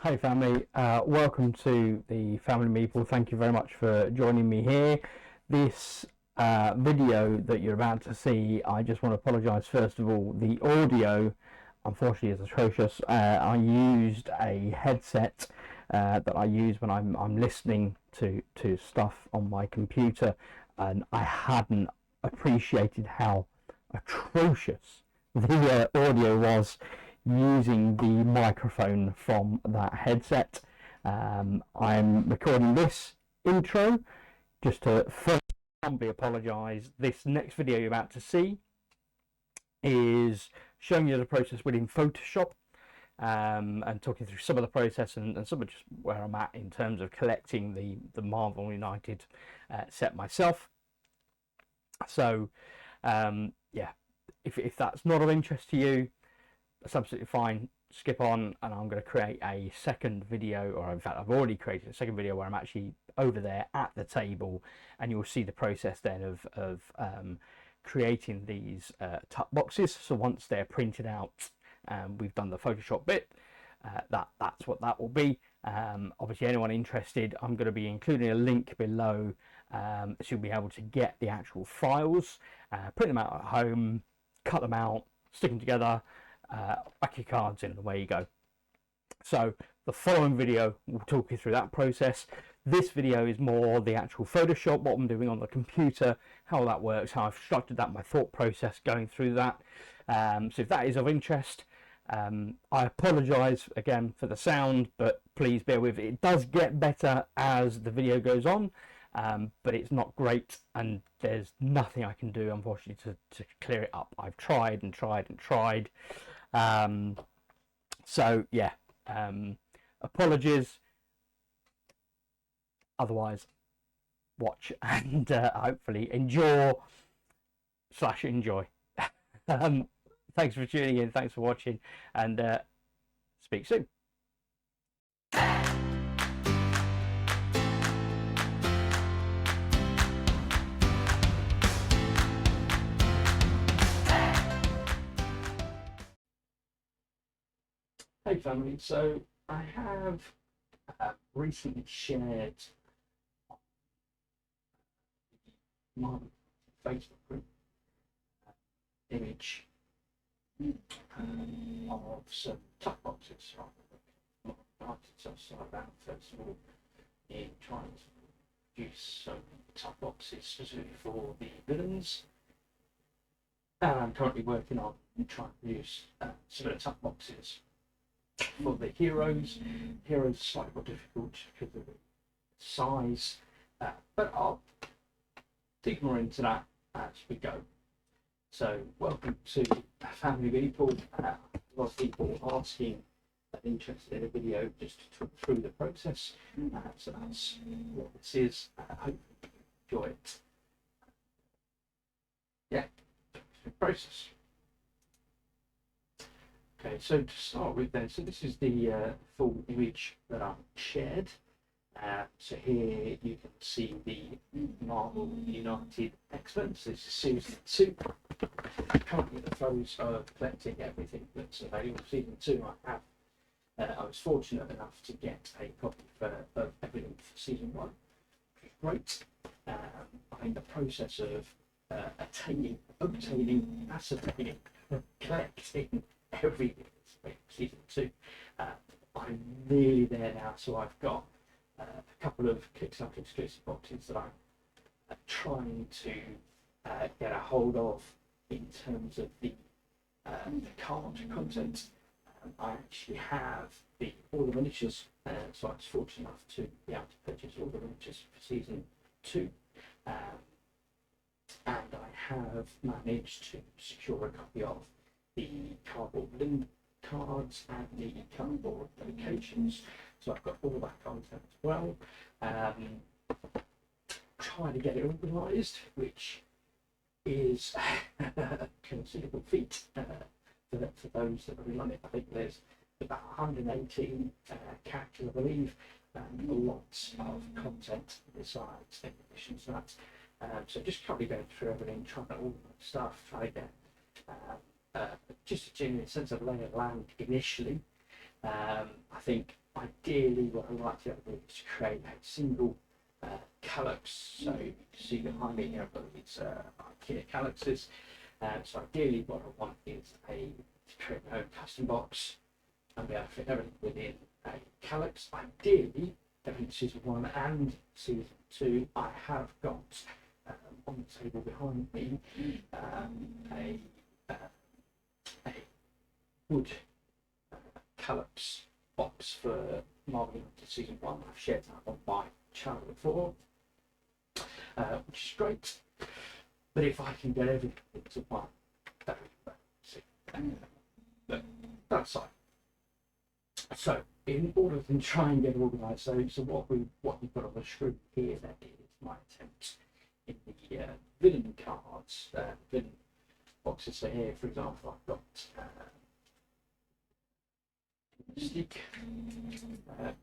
Hey family, welcome to the Family Meeple. Thank you very much for joining me here. This video that you're about to see, I just want to apologise first of all. The audio, unfortunately, is atrocious. I used a headset that I use when I'm listening to stuff on my computer, and I hadn't appreciated how atrocious the audio was using the microphone from that headset. I'm recording this intro just to first humbly apologise. This next video you're about to see is showing you the process within Photoshop, and talking through some of the process and some of just where I'm at in terms of collecting the Marvel United set myself. So yeah, if that's not of interest to you, that's absolutely fine. Skip on, and I'm going to create a second video, or in fact I've already created a second video where I'm actually over there at the table, and you'll see the process then of creating these tuck boxes. So once they're printed out, we've done the Photoshop bit, that's what that will be. Obviously anyone interested, I'm going to be including a link below, so you'll be able to get the actual files, print them out at home, cut them out, stick them together, back your cards in, and away you go. So the following video will talk you through that process. This video is more the actual Photoshop, what I'm doing on the computer, how that works, how I've structured that, my thought process going through that. So if that is of interest, I apologise again for the sound, but please bear with it. It does get better as the video goes on, but it's not great, and there's nothing I can do, unfortunately, to clear it up. I've tried and tried and tried. So yeah, apologies. Otherwise, watch and hopefully enjoy. Thanks for tuning in, thanks for watching, and speak soon. Hey family, so I have recently shared my Facebook group image of some tuck boxes. I started out first of all in trying to produce some tuck boxes specifically for the villains, and I'm currently working on trying to produce similar tuck boxes for the heroes. Heroes are slightly more difficult because of the size, but I'll dig more into that as we go. So welcome to Family Meeple. A lot of people asking and interested in a video just to talk through the process, so that's what this is. Hopefully you enjoy it. Yeah, the process. Okay, so to start with then, so this is the full image that I've shared. So here you can see the Marvel United X-Men. So this is Season 2. Currently in the throes of collecting everything that's available. Season 2 I have. I was fortunate enough to get a copy of everything for Season 1, which is great. I think the process of obtaining, ascertaining, collecting everything for Season 2, I'm nearly there now. So I've got a couple of Kickstarter exclusive boxes that I'm trying to get a hold of in terms of the card content. I actually have all the miniatures, so I was fortunate enough to be able to purchase all the miniatures for Season 2. And I have managed to secure a copy of the cardboard link cards and the cardboard locations, so I've got all that content as well. Trying to get it organised, which is a considerable feat for those that are on it. I think there's about 118 characters, I believe, and lots of content besides, in addition to that. So just currently going through everything, trying to all the stuff, trying to get just a genuine sense of lay of land initially. I think ideally what I like to do is to create a single calyx. So you can see behind me here I've got these IKEA calyxes. So ideally what I want is to create my own custom box and be able to fit everything within a calyx. Ideally, everything season 1 and season 2, I have got on the table behind me a wood calyx box for Marvel United season 1. I've shared that on my channel before, which is great. But if I can get everything into one, that would be that's fine. So, in order to try and get organised, so what you've got on the screen here then is my attempt in the villain cards, villain boxes. So here, for example, I've got Mystique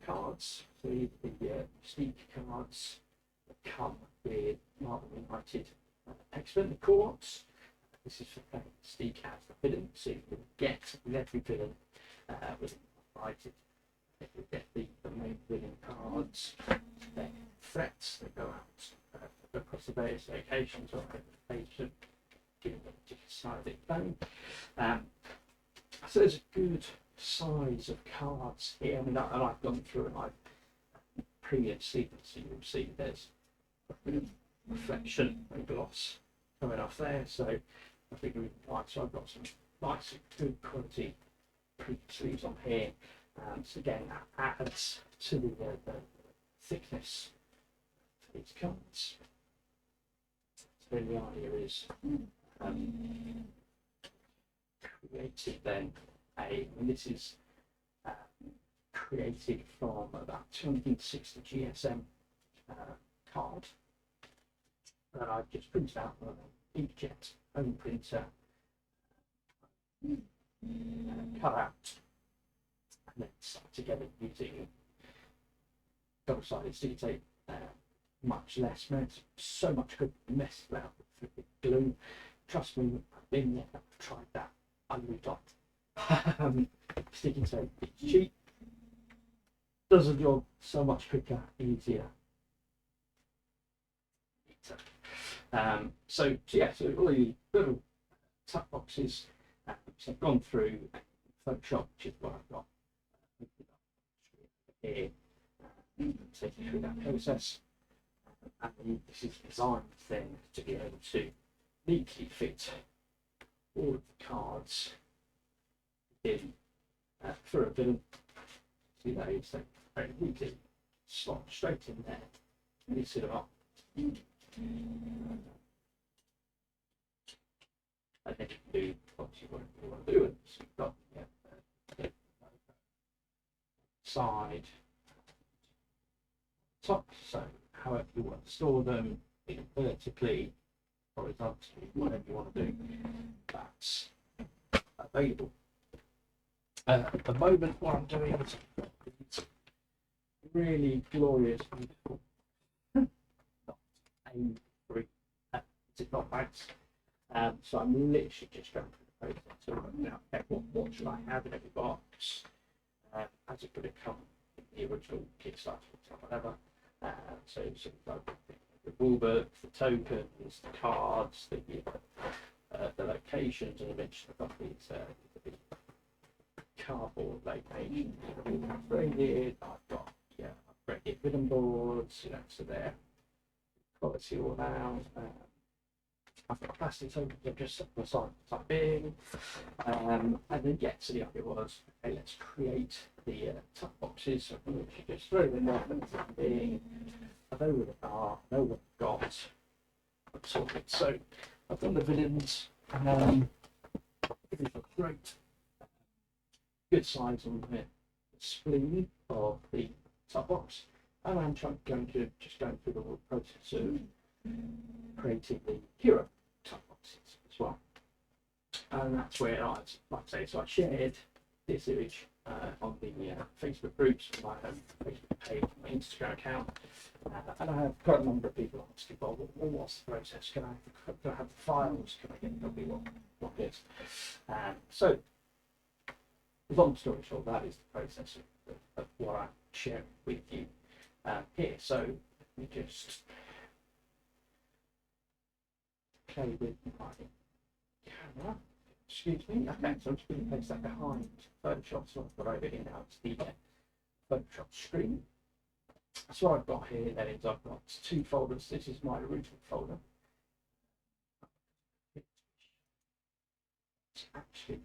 cards. So the Mystique cards that come with Marvel United X-Men, the co-ops. This is for playing Mystique as the villain, so you can get with every villain within United. If you get the main villain cards, then threats that go out across the various locations or the page of given the particular side that you're playing. So there's a good size of cards here. I mean, and I've gone through and I've previously, so you'll see there's a bit of reflection and gloss coming off there. So I think so I've got some nice good quality print sleeves on here. So again, that adds to the thickness for these cards. So the idea is created then and this is created from about 260 GSM card that I've just printed out on an inkjet home printer, cut out and then stuck together using double-sided sticky tape, much less mess, so much good mess about with glue. Trust me, I've been there, I've tried that, I moved on. Sticky tape, it's cheap, does the job so much quicker, easier. So yeah, so all the little tuck boxes. So I've gone through Photoshop, which is what I've got here, take you through that process. And this is designed then to be able to neatly fit all of the cards in for a villain. See that is very neatly slot straight in there. And you sit them up. And then you can do obviously what you want to do. And so you've got side, top. So however you want to store them, vertically, horizontally, whatever you want to do, that's available. At the moment, what I'm doing is really glorious, beautiful, not angry, is it not nice? So I'm literally just going through the process of working out, okay, what should I have in every box? As it would have come in the original Kickstarter or whatever. So the rulebook, the tokens, the cards, the locations, and eventually I've got these cardboard locations upgraded. I've got upgraded ribbon boards, so they're quality all round. I've got plastic tokens I've just set aside for the time being. And then so the idea was, okay, let's create the tuck boxes. So I can just throw them off at the time being. I know where they are, I know what I've got. Sorted. So I've done the villains. It's a great, good size on the spleen of the tuck box, and I'm going to just go through the whole process of creating the hero tuck boxes as well. And that's where like I say, so I shared this image on the Facebook groups, my Facebook page, my Instagram account, and I have quite a number of people asking, well, what's the process? Can I have the files? Can I get a copy? What it is? So, long story short, that is the process of what I'm sharing with you here. So let me just play with my camera. Excuse me. Okay, so I'm just going to place that behind Photoshop. So I've got over here now. It's the Photoshop screen. So what I've got here then is I've got two folders. This is my original folder. It's actually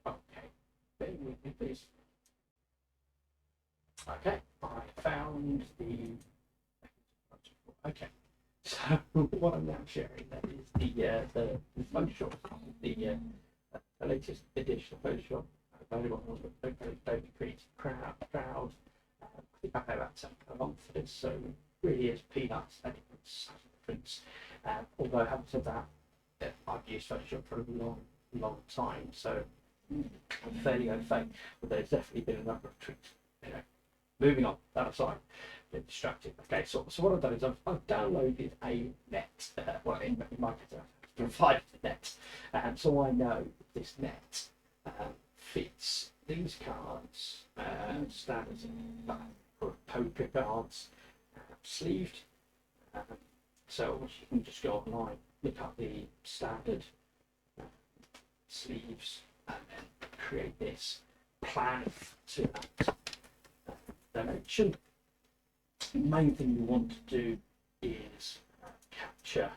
okay, bear with me please. Okay, I found the. Okay, so what I'm now sharing that is the Photoshop, the latest edition of Photoshop available on the Creative Crowd. I think I pay about £10 a month for this, so it really is peanuts. Difference. Although having said that, I've used Photoshop for a long time, so I'm fairly au fait. But there's definitely been a number of tweaks. Moving on, that aside, a bit distracted. Okay, so what I've done is I've downloaded a net. Well, in my case, I've provided the net, so I know this net fits these cards, standard poker cards, sleeved. So you can just go online, look up the standard sleeves, and then create this plan to that dimension. The main thing you want to do is capture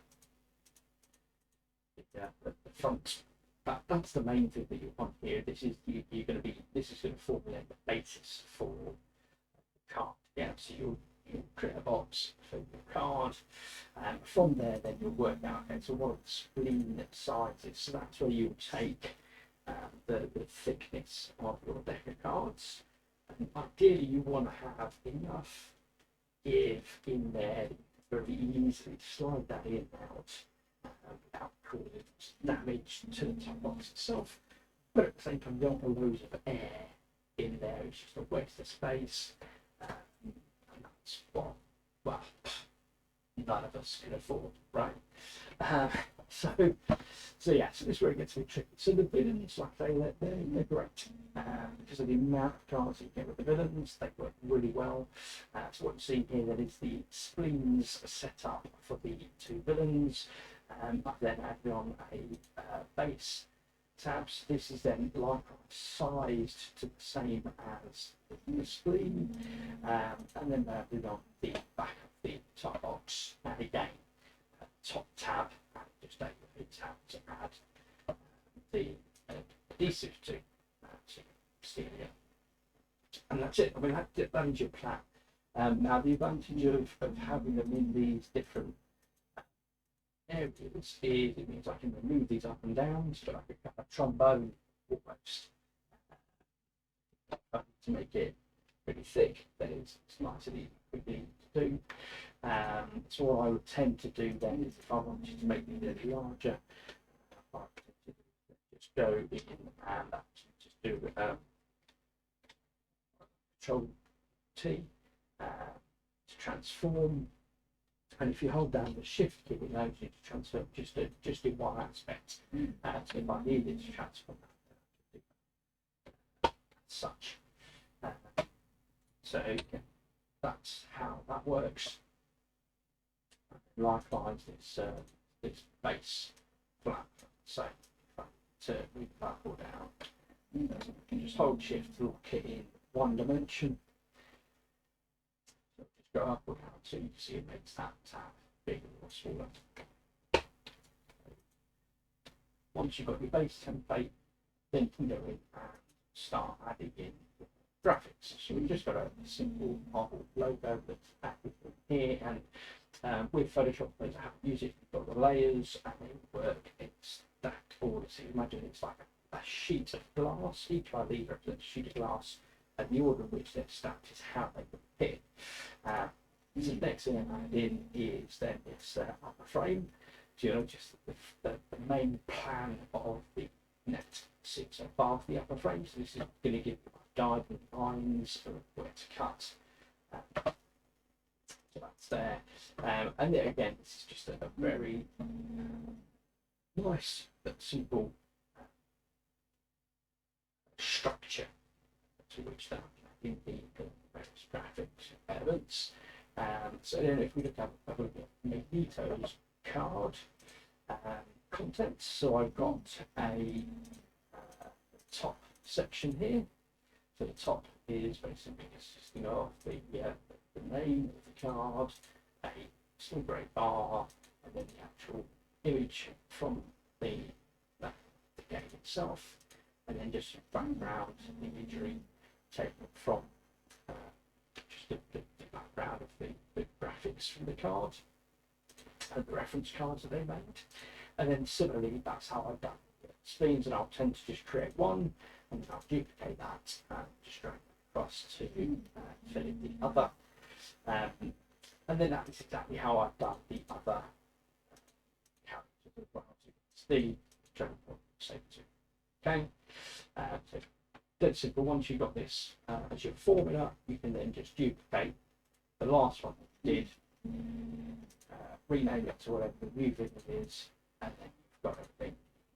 the front. That's the main thing that you want here. This is going to formulate the basis for the card. Yeah, so you'll create a box for your card, and from there then you'll work out, okay, so what are the spleen sizes. So that's where you take the thickness of your deck of cards. And ideally you want to have enough give in there very easily slide that in and out without causing damage to the top box itself. But at the same time, you don't want loads of air in there. It's just a waste of space, and that's what, well, none of us can afford, right? So yeah, so this is where it gets a bit tricky. So the villains, like I say, they're great because of the amount of cards you get with the villains. They work really well. So what you see here then is the spleens set up for the two villains. I've then added on a base tabs. This is then likewise sized to the same as the spleen, and then added on the back of the top box, and again top tab, and just a tab to add the adhesive to see here. And that's it. I mean, that is your plan. Now the advantage of having them in these different areas is it means I can remove these up and down, so like a trombone almost. To make it really thick, then it's nice and easy to do. So what I would tend to do then is if I wanted to make these a little larger, I would just go in and actually just do Control T to transform. And if you hold down the Shift key, it allows you to transfer just in one aspect. So if I needed to transform that, such. So yeah, that's how that works. Likewise, this base flap. So if I to move that all down, you can just hold Shift to lock it in one dimension. So just go up or down so you can see it makes that tab bigger or smaller. Once you've got your base template, then you can go in and start adding in graphics. So we've just got a simple model logo that's added in here, and with Photoshop, I haven't used it. You've got the layers and they work in stacked order. So you imagine it's like a sheet of glass. Each one of these represents a sheet of glass and the order in which they're stacked is how they appear. So the next thing I add in is then this upper frame. So, you know, just the main plan of the net sits above the upper frame. So this is going to give you diagonal lines for where to cut. So that's there. And then again, this is just a very nice but simple structure to which that in the various graphics elements. So then if we look at Magneto's card contents, so I've got a top section here. So the top is basically consisting of the name of the card, a small grey bar, and then the actual image from the game itself, and then just some background imagery taken from just the background of the graphics from the card and the reference cards that they made. And then similarly, that's how I've done spleens, and I'll tend to just create one, and then I'll duplicate that and just drag it across to fill in the other. And then that is exactly how I've done the other characters as well. So it's the general same two. Okay, so dead simple. Once you've got this as your formula, you can then just duplicate the last one that you did, rename it to whatever the new video is, and then you've got everything.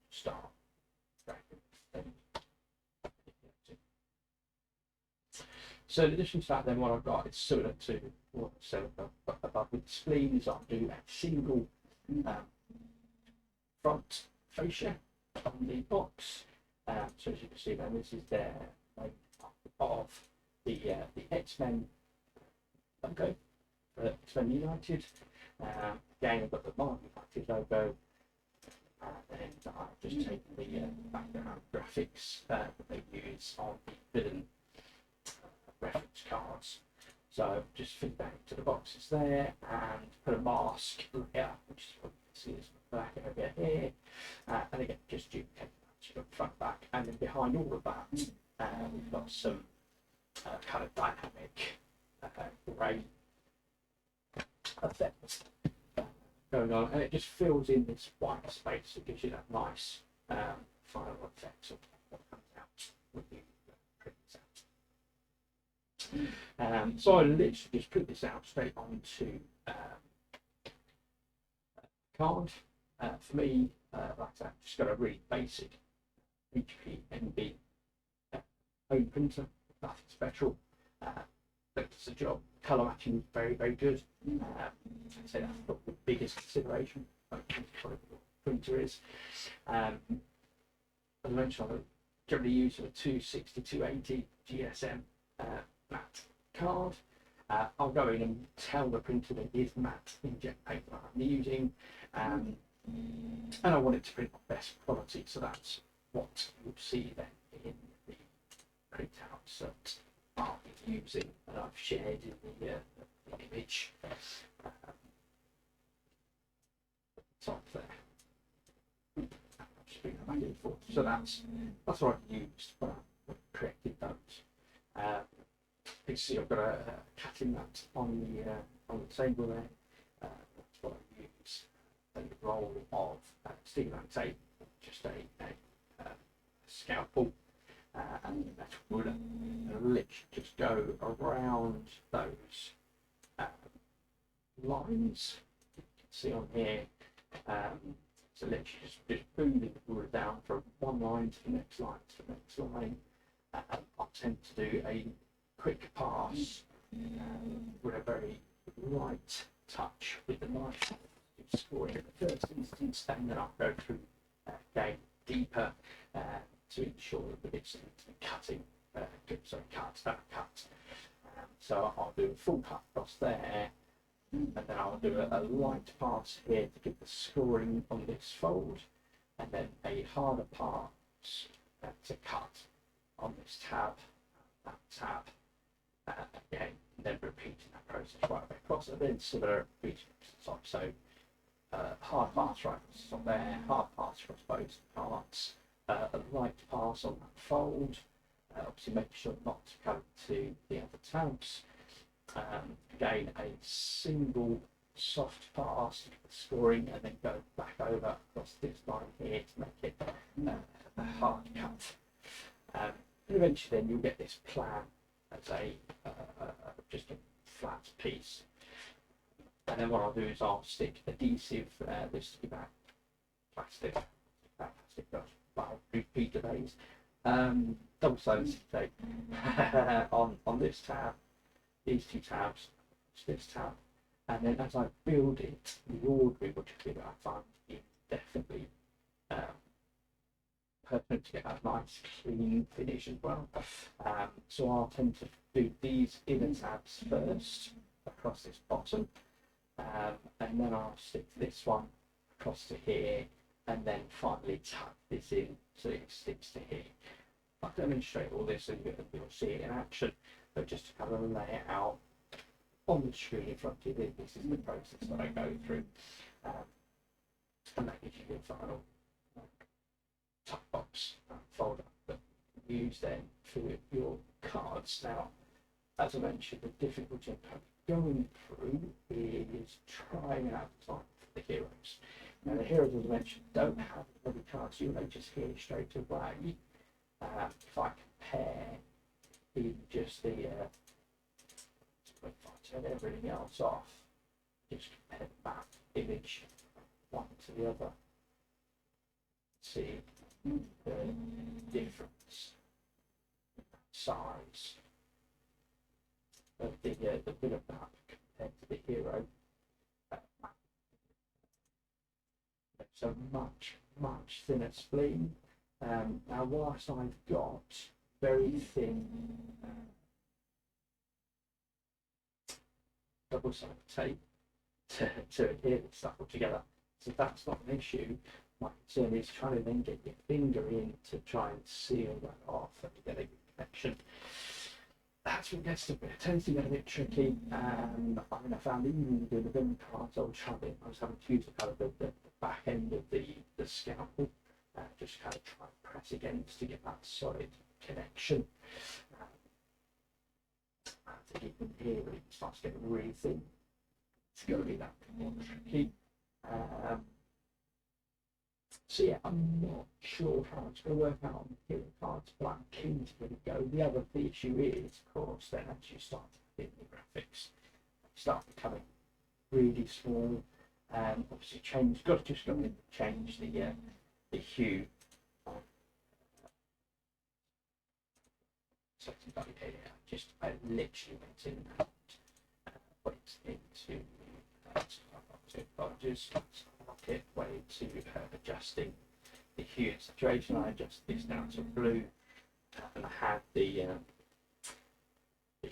Start dragging. So in addition to that, then what I've got is similar to what I said above with the spleens. I'll do a single front fascia on the box. So as you can see, then this is there made up of the X-Men logo for X-Men United. Again, I've got the Marvel United logo. And then I've just taken the background graphics that they use on the villain reference cards. So just fit that into the boxes there and put a mask layer, which is what you can see is black over here. And again, just duplicate that front, back, and then behind all of that, we've got some kind of dynamic grey effect going on, and it just fills in this white space. It gives you that nice final effect of what comes out when you print this out. So I literally just print this out straight onto card. For me, like I said, I've just got a really basic HP NB home printer, nothing special. But it's a job. Colour matching is very, very good. I'd say that's not the biggest consideration. What the printer is. As I mentioned, I generally use a 260, 280 GSM matte card. I'll go in and tell the printer that it is matte inkjet paper I'm using, and I want it to print best quality. So that's what you'll see then in the printouts that I'll be using, and I've shared in the image top there. Just bring that back and forth. So that's what I've used when I've created those. You can see I've got a cutting mat on the table there. That's what I use. A roll of steel and tape, just a scalpel. And the metal ruler, and literally just go around those lines you can see on here. So literally just moving the ruler down from one line to the next line to the next line. I tend to do a quick pass with a very light touch with the knife, scoring in the first instance, and then I'll go through again deeper to ensure that it's cutting, cut. So I'll do a full cut across there, and then I'll do a light pass here to get the scoring on this fold, and then a harder pass to cut on this tab, that tab, again, and then repeating that process right way across, and then similar repeating to the top. So hard pass right across the top there, hard pass across both parts. A light pass on that fold, Obviously make sure not to come to the other tabs. Again, a single soft pass scoring and then go back over across this line here to make it a hard cut. And eventually then you'll get this plan as a just a flat piece. And then what I'll do is I'll stick adhesive, this is about plastic brush, but I'll repeat today's double-sided tape on this tab, these two tabs, this tab, and then as I build it, the ordering which I find is definitely pertinent to get a nice clean finish as well. So I'll tend to do these inner tabs first across this bottom, and then I'll stick this one across to here, and then finally tuck this in so it sticks to here. I'll demonstrate all this and you'll see it in action, but just to kind of lay it out on the screen in front of you, this is the process that I go through, and that gives you your final tuck box folder that you use then for your cards. Now, as I mentioned, the difficulty I'm going through is trying out the time for the heroes. Now, the heroes, as I mentioned, don't have many cards. You'll notice here straight away. If I compare just the, if I turn everything else off, just compare the map image one to the other, see the difference in size of the bit of map compared to the hero map. It's a much thinner spleen. Now, whilst I've got very thin double-sided tape to adhere this stuff all together, so that's not an issue. My concern is trying to then get your finger in to try and seal that off and get a good connection. That's what tends to get a bit tricky. I mean, I found even doing the bin cards, I was having to use the kind of the back end of the scalpel. Just kind of try and press against to get that solid connection. I think even here it starts getting really thin. It's going to be that bit more tricky. So yeah, I'm not sure how it's going to work out on the hero cards, but I'm keen to get it go. The issue is, of course, then as you start to hit the graphics, they start becoming really small. Obviously, got to change the hue. Something like that. I literally went in and went into just market way to adjusting the hue and saturation. I adjusted this down to blue, and I had the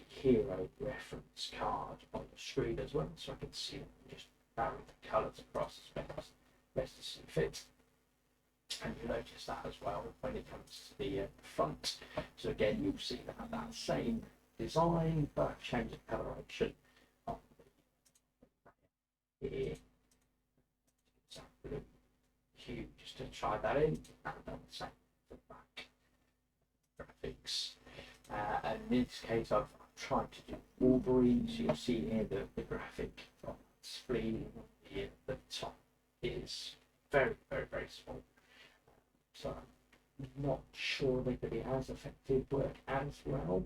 hero reference card on the screen as well, so I could see just vary the colours across as best as see fit. And you'll notice that as well when it comes to the front. So again, you'll see that same design, but change the coloration on the here. So blue hue just to try that in, and then the same for the back graphics. And in this case, I've tried to do Wolverine. So you'll see here the graphic on the spleen here at the top is very small. So I'm not sure they're going to be as effective work as well.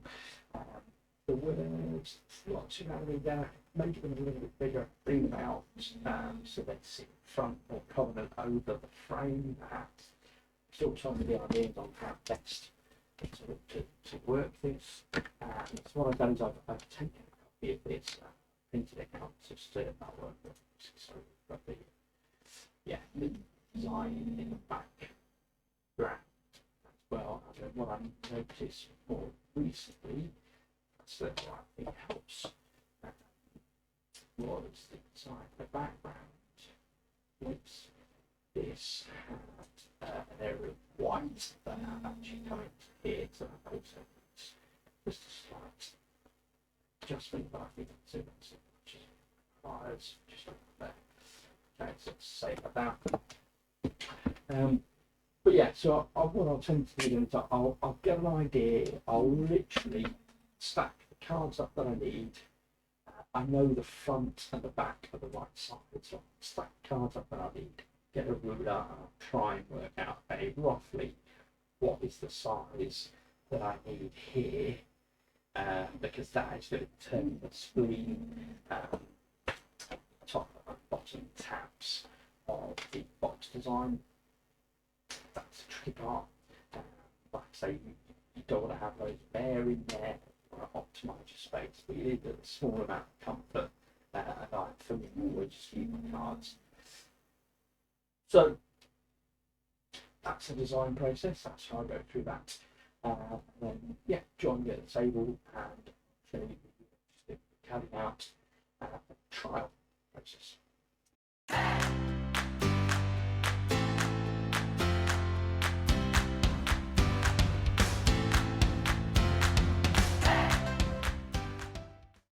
The words, lots of adding there, make them a little bit bigger, bring them out so they sit front or prominent over the frame. Perhaps still trying to get ideas on how best to work this. So what I've done is I've taken a copy of this, printed it out just to work with. So we've got the design in the back ground as well. And what I noticed more recently, so what I think helps, was the design of the background. It's this had an area of white that I've actually coming to here, so I've also just a slight adjustment, but I think that's it. That's it. Requires just like there. Okay, so save like that. But yeah, so what I'll tend to do is I'll get an idea. I'll literally stack the cards up that I need. I know the front and the back are the right side, so I'll stack the cards up that I need. Get a ruler and I'll try and work out roughly what is the size that I need here, because that is going to determine the spleen, top and bottom tabs of the box design. That's the tricky part. Like I say, you don't want to have those bare in there. You want to optimise your space, but you need a small amount of comfort. And for me, I always just use my cards. So that's the design process. That's how I go through that. And then yeah, join me at the table and show you just carrying out a trial process.